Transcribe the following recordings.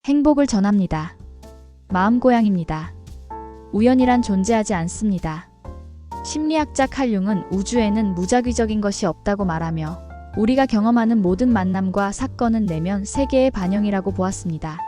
행복을 전합니다. 마음고양입니다. 우연이란 존재하지 않습니다. 심리학자 칼 융은 우주에는 무작위적인 것이 없다고 말하며 우리가 경험하는 모든 만남과 사건은 내면 세계의 반영이라고 보았습니다.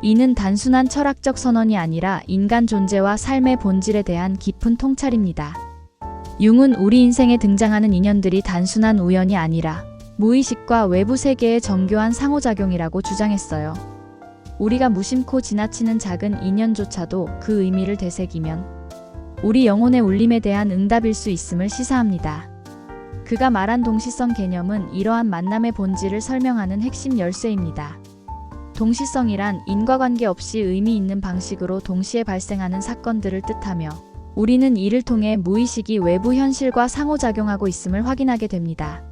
이는 단순한 철학적 선언이 아니라 인간 존재와 삶의 본질에 대한 깊은 통찰입니다. 융은 우리 인생에 등장하는 인연들이 단순한 우연이 아니라 무의식과 외부 세계의 정교한 상호작용이라고 주장했어요. 우리가 무심코 지나치는 작은 인연조차도 그 의미를 되새기면 우리 영혼의 울림에 대한 응답일 수 있음을 시사합니다. 그가 말한 동시성 개념은 이러한 만남의 본질을 설명하는 핵심 열쇠입니다. 동시성이란 인과관계 없이 의미 있는 방식으로 동시에 발생하는 사건들을 뜻하며 우리는 이를 통해 무의식이 외부 현실과 상호작용하고 있음을 확인하게 됩니다.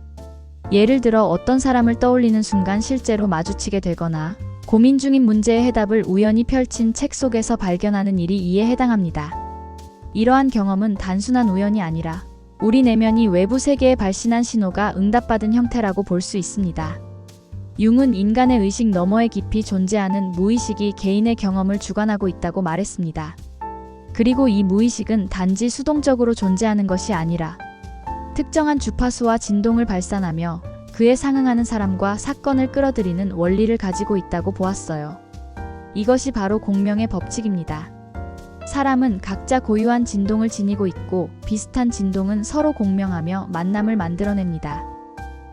예를 들어 어떤 사람을 떠올리는 순간 실제로 마주치게 되거나 고민 중인 문제의 해답을 우연히 펼친 책 속에서 발견하는 일이 이에 해당합니다. 이러한 경험은 단순한 우연이 아니라 우리 내면이 외부 세계에 발신한 신호가 응답받은 형태라고 볼 수 있습니다. 융은 인간의 의식 너머에 깊이 존재하는 무의식이 개인의 경험을 주관하고 있다고 말했습니다. 그리고 이 무의식은 단지 수동적으로 존재하는 것이 아니라 특정한 주파수와 진동을 발산하며 그에 상응하는 사람과 사건을 끌어들이는 원리를 가지고 있다고 보았어요. 이것이 바로 공명의 법칙입니다. 사람은 각자 고유한 진동을 지니고 있고 비슷한 진동은 서로 공명하며 만남을 만들어냅니다.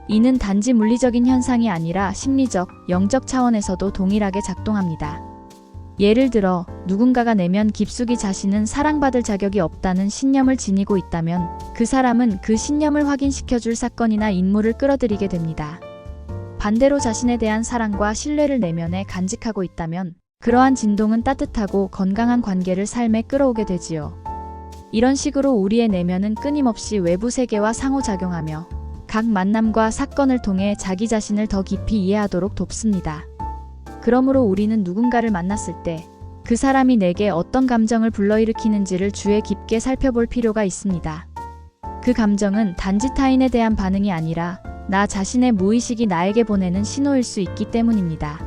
이는 단지 물리적인 현상이 아니라 심리적, 영적 차원에서도 동일하게 작동합니다. 예를 들어 누군가가 내면 깊숙이 자신은 사랑받을 자격이 없다는 신념을 지니고 있다면 그 사람은 그 신념을 확인시켜줄 사건이나 인물을 끌어들이게 됩니다. 반대로 자신에 대한 사랑과 신뢰를 내면에 간직하고 있다면 그러한 진동은 따뜻하고 건강한 관계를 삶에 끌어오게 되지요. 이런 식으로 우리의 내면은 끊임없이 외부 세계와 상호작용하며 각 만남과 사건을 통해 자기 자신을 더 깊이 이해하도록 돕습니다. 그러므로 우리는 누군가를 만났을 때 그 사람이 내게 어떤 감정을 불러일으키는지를 주의 깊게 살펴볼 필요가 있습니다. 그 감정은 단지 타인에 대한 반응이 아니라 나 자신의 무의식이 나에게 보내는 신호일 수 있기 때문입니다.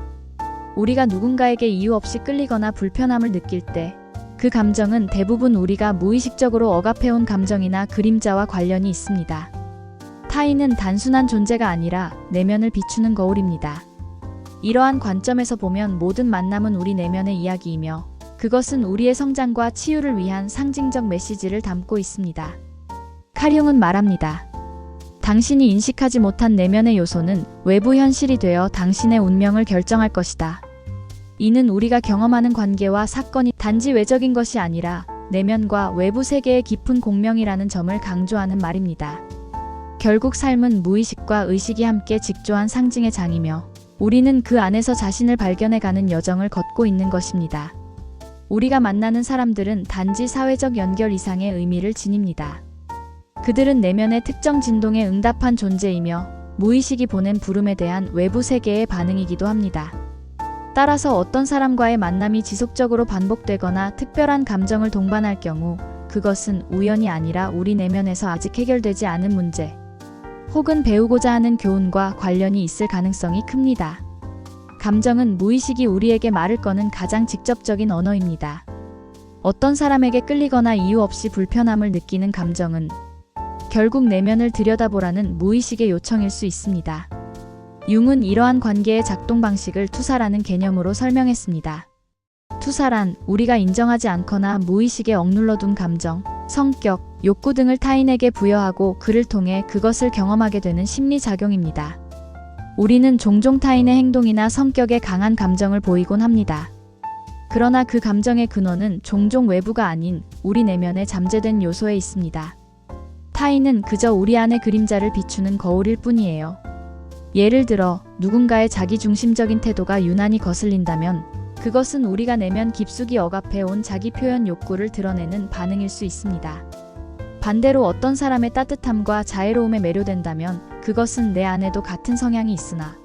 우리가 누군가에게 이유 없이 끌리거나 불편함을 느낄 때 그 감정은 대부분 우리가 무의식적으로 억압해온 감정이나 그림자와 관련이 있습니다. 타인은 단순한 존재가 아니라 내면을 비추는 거울입니다. 이러한 관점에서 보면 모든 만남은 우리 내면의 이야기이며 그것은 우리의 성장과 치유를 위한 상징적 메시지를 담고 있습니다. 칼 융은 말합니다. 당신이 인식하지 못한 내면의 요소는 외부 현실이 되어 당신의 운명을 결정할 것이다. 이는 우리가 경험하는 관계와 사건이 단지 외적인 것이 아니라 내면과 외부 세계의 깊은 공명이라는 점을 강조하는 말입니다. 결국 삶은 무의식과 의식이 함께 직조한 상징의 장이며 우리는 그 안에서 자신을 발견해가는 여정을 걷고 있는 것입니다. 우리가 만나는 사람들은 단지 사회적 연결 이상의 의미를 지닙니다. 그들은 내면의 특정 진동에 응답한 존재이며 무의식이 보낸 부름에 대한 외부 세계의 반응이기도 합니다. 따라서 어떤 사람과의 만남이 지속적으로 반복되거나 특별한 감정을 동반할 경우 그것은 우연이 아니라 우리 내면에서 아직 해결되지 않은 문제 혹은 배우고자 하는 교훈과 관련이 있을 가능성이 큽니다. 감정은 무의식이 우리에게 말을 거는 가장 직접적인 언어입니다. 어떤 사람에게 끌리거나 이유 없이 불편함을 느끼는 감정은 결국 내면을 들여다보라는 무의식의 요청일 수 있습니다. 융은 이러한 관계의 작동 방식을 투사라는 개념으로 설명했습니다. 투사란 우리가 인정하지 않거나 무의식에 억눌러둔 감정, 성격, 욕구 등을 타인에게 부여하고 그를 통해 그것을 경험하게 되는 심리작용입니다. 우리는 종종 타인의 행동이나 성격에 강한 감정을 보이곤 합니다. 그러나 그 감정의 근원은 종종 외부가 아닌 우리 내면에 잠재된 요소에 있습니다. 타인은 그저 우리 안의 그림자를 비추는 거울일 뿐이에요. 예를 들어 누군가의 자기중심적인 태도가 유난히 거슬린다면 그것은 우리가 내면 깊숙이 억압해온 자기 표현 욕구를 드러내는 반응일 수 있습니다. 반대로 어떤 사람의 따뜻함과 자애로움에 매료된다면 그것은 내 안에도 같은 성향이 있으나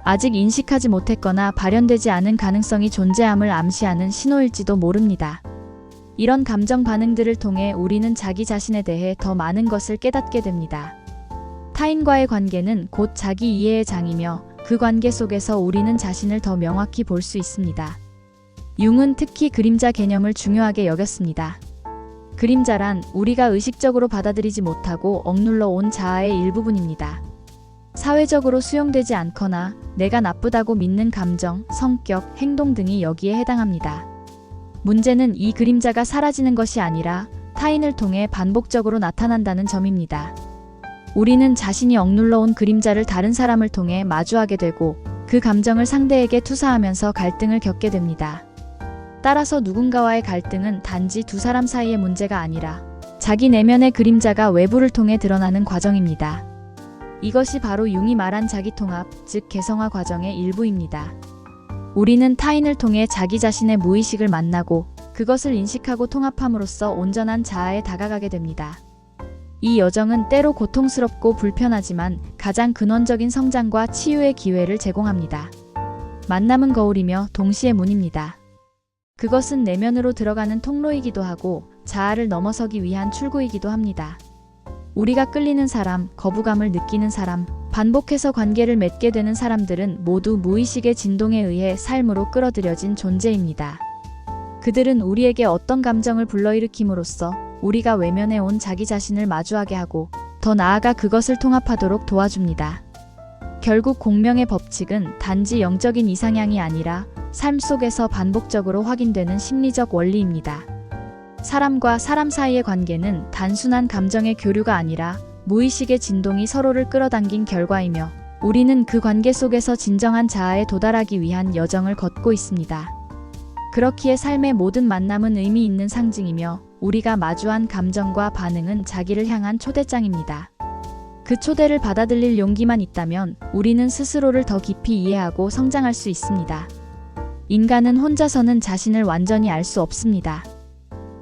아직 인식하지 못했거나 발현되지 않은 가능성이 존재함을 암시하는 신호일지도 모릅니다. 이런 감정 반응들을 통해 우리는 자기 자신에 대해 더 많은 것을 깨닫게 됩니다. 타인과의 관계는 곧 자기 이해의 장이며 그 관계 속에서 우리는 자신을 더 명확히 볼 수 있습니다. 융은 특히 그림자 개념을 중요하게 여겼습니다. 그림자란 우리가 의식적으로 받아들이지 못하고 억눌러 온 자아의 일부분입니다. 사회적으로 수용되지 않거나 내가 나쁘다고 믿는 감정, 성격, 행동 등이 여기에 해당합니다. 문제는 이 그림자가 사라지는 것이 아니라 타인을 통해 반복적으로 나타난다는 점입니다. 우리는 자신이 억눌러 온 그림자를 다른 사람을 통해 마주하게 되고 그 감정을 상대에게 투사하면서 갈등을 겪게 됩니다. 따라서 누군가와의 갈등은 단지 두 사람 사이의 문제가 아니라 자기 내면의 그림자가 외부를 통해 드러나는 과정입니다. 이것이 바로 융이 말한 자기통합, 즉 개성화 과정의 일부입니다. 우리는 타인을 통해 자기 자신의 무의식을 만나고 그것을 인식하고 통합함으로써 온전한 자아에 다가가게 됩니다. 이 여정은 때로 고통스럽고 불편하지만 가장 근원적인 성장과 치유의 기회를 제공합니다. 만남은 거울이며 동시에 문입니다. 그것은 내면으로 들어가는 통로이기도 하고 자아를 넘어서기 위한 출구이기도 합니다. 우리가 끌리는 사람, 거부감을 느끼는 사람, 반복해서 관계를 맺게 되는 사람들은 모두 무의식의 진동에 의해 삶으로 끌어들여진 존재입니다. 그들은 우리에게 어떤 감정을 불러일으킴으로써 우리가 외면해 온 자기 자신을 마주하게 하고 더 나아가 그것을 통합하도록 도와줍니다. 결국 공명의 법칙은 단지 영적인 이상향이 아니라 삶 속에서 반복적으로 확인되는 심리적 원리입니다. 사람과 사람 사이의 관계는 단순한 감정의 교류가 아니라 무의식의 진동이 서로를 끌어당긴 결과이며 우리는 그 관계 속에서 진정한 자아에 도달하기 위한 여정을 걷고 있습니다. 그렇기에 삶의 모든 만남은 의미 있는 상징이며 우리가 마주한 감정과 반응은 자기를 향한 초대장입니다. 그 초대를 받아들일 용기만 있다면 우리는 스스로를 더 깊이 이해하고 성장할 수 있습니다. 인간은 혼자서는 자신을 완전히 알 수 없습니다.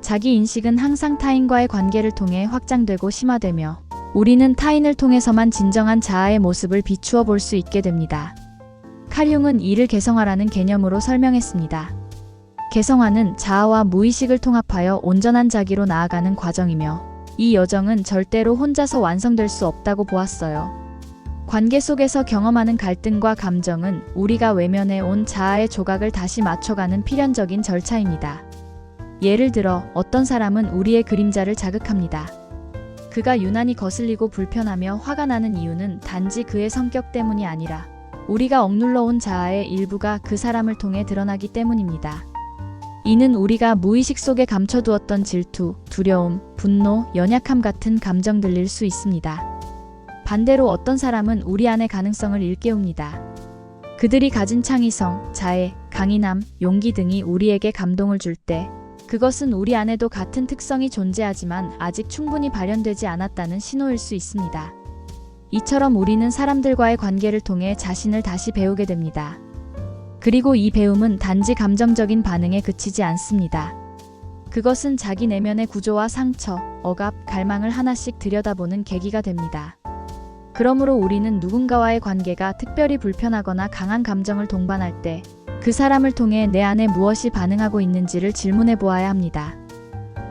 자기 인식은 항상 타인과의 관계를 통해 확장되고 심화되며 우리는 타인을 통해서만 진정한 자아의 모습을 비추어 볼 수 있게 됩니다. 칼 융은 이를 개성화라는 개념으로 설명했습니다. 개성화는 자아와 무의식을 통합하여 온전한 자기로 나아가는 과정이며 이 여정은 절대로 혼자서 완성될 수 없다고 보았어요. 관계 속에서 경험하는 갈등과 감정은 우리가 외면해 온 자아의 조각을 다시 맞춰가는 필연적인 절차입니다. 예를 들어 어떤 사람은 우리의 그림자를 자극합니다. 그가 유난히 거슬리고 불편하며 화가 나는 이유는 단지 그의 성격 때문이 아니라 우리가 억눌러 온 자아의 일부가 그 사람을 통해 드러나기 때문입니다. 이는 우리가 무의식 속에 감춰두었던 질투, 두려움, 분노, 연약함 같은 감정들일 수 있습니다. 반대로 어떤 사람은 우리 안의 가능성을 일깨웁니다. 그들이 가진 창의성, 자애, 강인함, 용기 등이 우리에게 감동을 줄 때 그것은 우리 안에도 같은 특성이 존재하지만 아직 충분히 발현되지 않았다는 신호일 수 있습니다. 이처럼 우리는 사람들과의 관계를 통해 자신을 다시 배우게 됩니다. 그리고 이 배움은 단지 감정적인 반응에 그치지 않습니다. 그것은 자기 내면의 구조와 상처, 억압, 갈망을 하나씩 들여다보는 계기가 됩니다. 그러므로 우리는 누군가와의 관계가 특별히 불편하거나 강한 감정을 동반할 때 그 사람을 통해 내 안에 무엇이 반응하고 있는지를 질문해 보아야 합니다.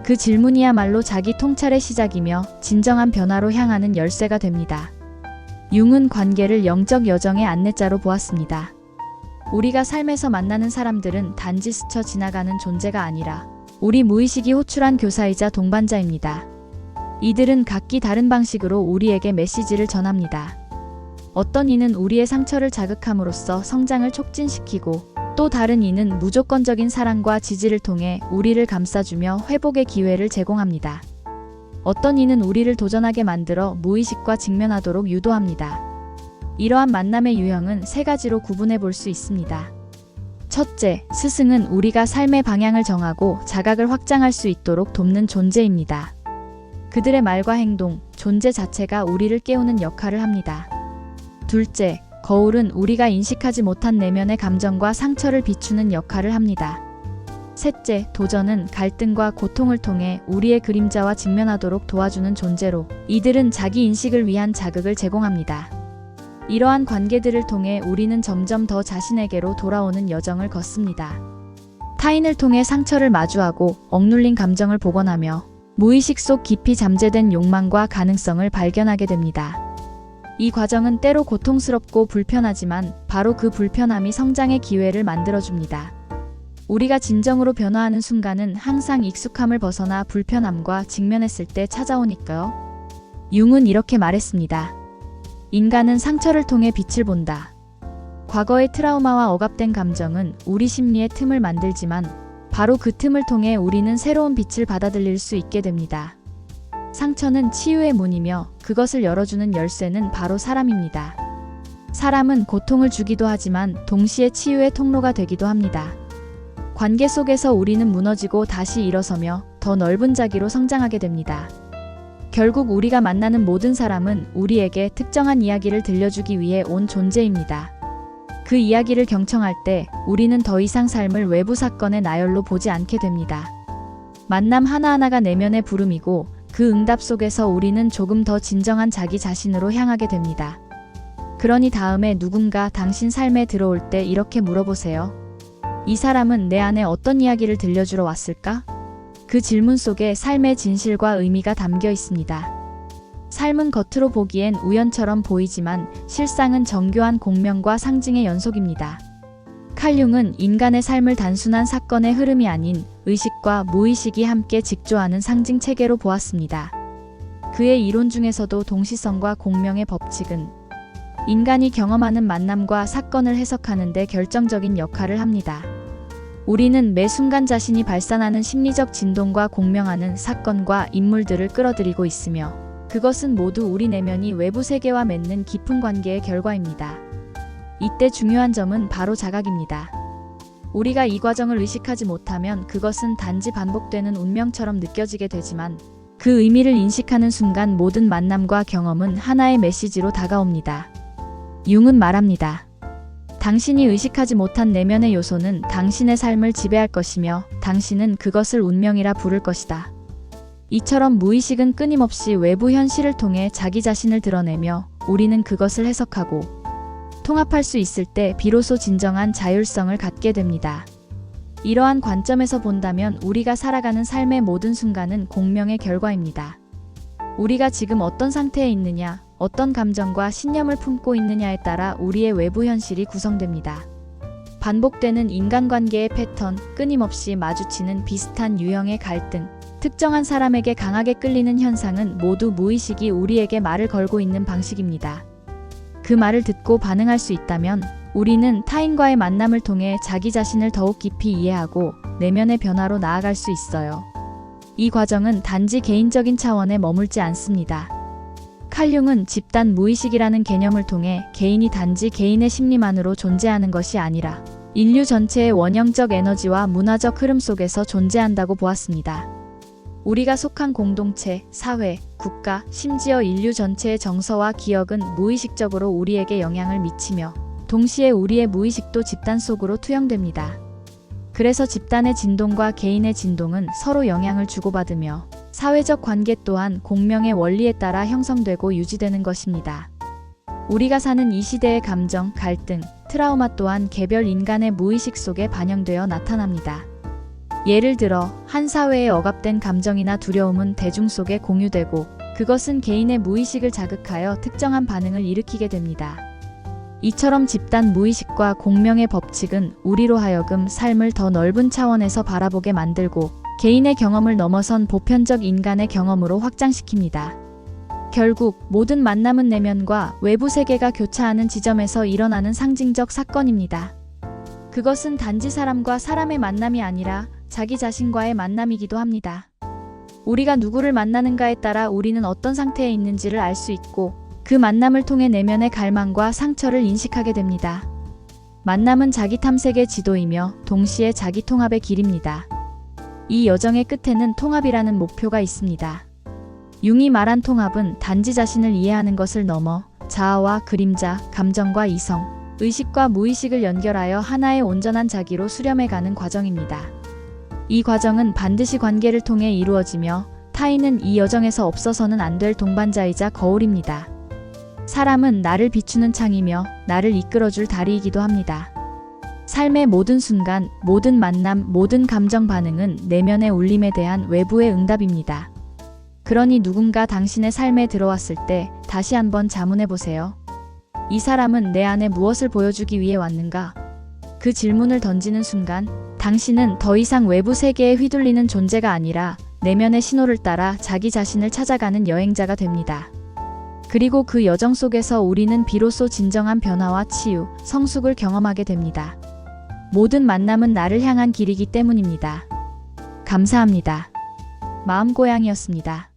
그 질문이야말로 자기 통찰의 시작이며 진정한 변화로 향하는 열쇠가 됩니다. 융은 관계를 영적 여정의 안내자로 보았습니다. 우리가 삶에서 만나는 사람들은 단지 스쳐 지나가는 존재가 아니라 우리 무의식이 호출한 교사이자 동반자입니다. 이들은 각기 다른 방식으로 우리에게 메시지를 전합니다. 어떤 이는 우리의 상처를 자극함으로써 성장을 촉진시키고 또 다른 이는 무조건적인 사랑과 지지를 통해 우리를 감싸주며 회복의 기회를 제공합니다. 어떤 이는 우리를 도전하게 만들어 무의식과 직면하도록 유도합니다. 이러한 만남의 유형은 세 가지로 구분해 볼 수 있습니다. 첫째, 스승은 우리가 삶의 방향을 정하고 자각을 확장할 수 있도록 돕는 존재입니다. 그들의 말과 행동, 존재 자체가 우리를 깨우는 역할을 합니다. 둘째, 거울은 우리가 인식하지 못한 내면의 감정과 상처를 비추는 역할을 합니다. 셋째, 도전은 갈등과 고통을 통해 우리의 그림자와 직면하도록 도와주는 존재로 이들은 자기 인식을 위한 자극을 제공합니다. 이러한 관계들을 통해 우리는 점점 더 자신에게로 돌아오는 여정을 걷습니다. 타인을 통해 상처를 마주하고 억눌린 감정을 복원하며 무의식 속 깊이 잠재된 욕망과 가능성을 발견하게 됩니다. 이 과정은 때로 고통스럽고 불편하지만 바로 그 불편함이 성장의 기회를 만들어줍니다. 우리가 진정으로 변화하는 순간은 항상 익숙함을 벗어나 불편함과 직면했을 때 찾아오니까요. 융은 이렇게 말했습니다. 인간은 상처를 통해 빛을 본다. 과거의 트라우마와 억압된 감정은 우리 심리의 틈을 만들지만 바로 그 틈을 통해 우리는 새로운 빛을 받아들일 수 있게 됩니다. 상처는 치유의 문이며 그것을 열어주는 열쇠는 바로 사람입니다. 사람은 고통을 주기도 하지만 동시에 치유의 통로가 되기도 합니다. 관계 속에서 우리는 무너지고 다시 일어서며 더 넓은 자기로 성장하게 됩니다. 결국 우리가 만나는 모든 사람은 우리에게 특정한 이야기를 들려주기 위해 온 존재입니다. 그 이야기를 경청할 때 우리는 더 이상 삶을 외부 사건의 나열로 보지 않게 됩니다. 만남 하나하나가 내면의 부름이고 그 응답 속에서 우리는 조금 더 진정한 자기 자신으로 향하게 됩니다. 그러니 다음에 누군가 당신 삶에 들어올 때 이렇게 물어보세요. 이 사람은 내 안에 어떤 이야기를 들려주러 왔을까? 그 질문 속에 삶의 진실과 의미가 담겨 있습니다. 삶은 겉으로 보기엔 우연처럼 보이지만 실상은 정교한 공명과 상징의 연속입니다. 칼 융은 인간의 삶을 단순한 사건의 흐름이 아닌 의식과 무의식이 함께 직조하는 상징 체계로 보았습니다. 그의 이론 중에서도 동시성과 공명의 법칙은 인간이 경험하는 만남과 사건을 해석하는 데 결정적인 역할을 합니다. 우리는 매 순간 자신이 발산하는 심리적 진동과 공명하는 사건과 인물들을 끌어들이고 있으며 그것은 모두 우리 내면이 외부 세계와 맺는 깊은 관계의 결과입니다. 이때 중요한 점은 바로 자각입니다. 우리가 이 과정을 의식하지 못하면 그것은 단지 반복되는 운명처럼 느껴지게 되지만 그 의미를 인식하는 순간 모든 만남과 경험은 하나의 메시지로 다가옵니다. 융은 말합니다. 당신이 의식하지 못한 내면의 요소는 당신의 삶을 지배할 것이며 당신은 그것을 운명이라 부를 것이다. 이처럼 무의식은 끊임없이 외부 현실을 통해 자기 자신을 드러내며 우리는 그것을 해석하고 통합할 수 있을 때 비로소 진정한 자율성을 갖게 됩니다. 이러한 관점에서 본다면 우리가 살아가는 삶의 모든 순간은 공명의 결과입니다. 우리가 지금 어떤 상태에 있느냐, 어떤 감정과 신념을 품고 있느냐에 따라 우리의 외부 현실이 구성됩니다. 반복되는 인간관계의 패턴, 끊임없이 마주치는 비슷한 유형의 갈등, 특정한 사람에게 강하게 끌리는 현상은 모두 무의식이 우리에게 말을 걸고 있는 방식입니다. 그 말을 듣고 반응할 수 있다면 우리는 타인과의 만남을 통해 자기 자신을 더욱 깊이 이해하고 내면의 변화로 나아갈 수 있어요. 이 과정은 단지 개인적인 차원에 머물지 않습니다. 칼 융은 집단 무의식이라는 개념을 통해 개인이 단지 개인의 심리만으로 존재하는 것이 아니라 인류 전체의 원형적 에너지와 문화적 흐름 속에서 존재한다고 보았습니다. 우리가 속한 공동체, 사회, 국가, 심지어 인류 전체의 정서와 기억은 무의식적으로 우리에게 영향을 미치며 동시에 우리의 무의식도 집단 속으로 투영됩니다. 그래서 집단의 진동과 개인의 진동은 서로 영향을 주고받으며 사회적 관계 또한 공명의 원리에 따라 형성되고 유지되는 것입니다. 우리가 사는 이 시대의 감정, 갈등, 트라우마 또한 개별 인간의 무의식 속에 반영되어 나타납니다. 예를 들어 한 사회의 억압된 감정이나 두려움은 대중 속에 공유되고 그것은 개인의 무의식을 자극하여 특정한 반응을 일으키게 됩니다. 이처럼 집단 무의식과 공명의 법칙은 우리로 하여금 삶을 더 넓은 차원에서 바라보게 만들고 개인의 경험을 넘어선 보편적 인간의 경험으로 확장시킵니다. 결국 모든 만남은 내면과 외부 세계가 교차하는 지점에서 일어나는 상징적 사건입니다. 그것은 단지 사람과 사람의 만남이 아니라 자기 자신과의 만남이기도 합니다. 우리가 누구를 만나는가에 따라 우리는 어떤 상태에 있는지를 알 수 있고 그 만남을 통해 내면의 갈망과 상처를 인식하게 됩니다. 만남은 자기 탐색의 지도이며 동시에 자기 통합의 길입니다. 이 여정의 끝에는 통합이라는 목표가 있습니다. 융이 말한 통합은 단지 자신을 이해하는 것을 넘어 자아와 그림자, 감정과 이성, 의식과 무의식을 연결하여 하나의 온전한 자기로 수렴해가는 과정입니다. 이 과정은 반드시 관계를 통해 이루어지며 타인은 이 여정에서 없어서는 안 될 동반자이자 거울입니다. 사람은 나를 비추는 창이며 나를 이끌어줄 다리이기도 합니다. 삶의 모든 순간, 모든 만남, 모든 감정 반응은 내면의 울림에 대한 외부의 응답입니다. 그러니 누군가 당신의 삶에 들어왔을 때 다시 한번 자문해 보세요. 이 사람은 내 안에 무엇을 보여주기 위해 왔는가? 그 질문을 던지는 순간 당신은 더 이상 외부 세계에 휘둘리는 존재가 아니라 내면의 신호를 따라 자기 자신을 찾아가는 여행자가 됩니다. 그리고 그 여정 속에서 우리는 비로소 진정한 변화와 치유, 성숙을 경험하게 됩니다. 모든 만남은 나를 향한 길이기 때문입니다. 감사합니다. 마음고양이였습니다.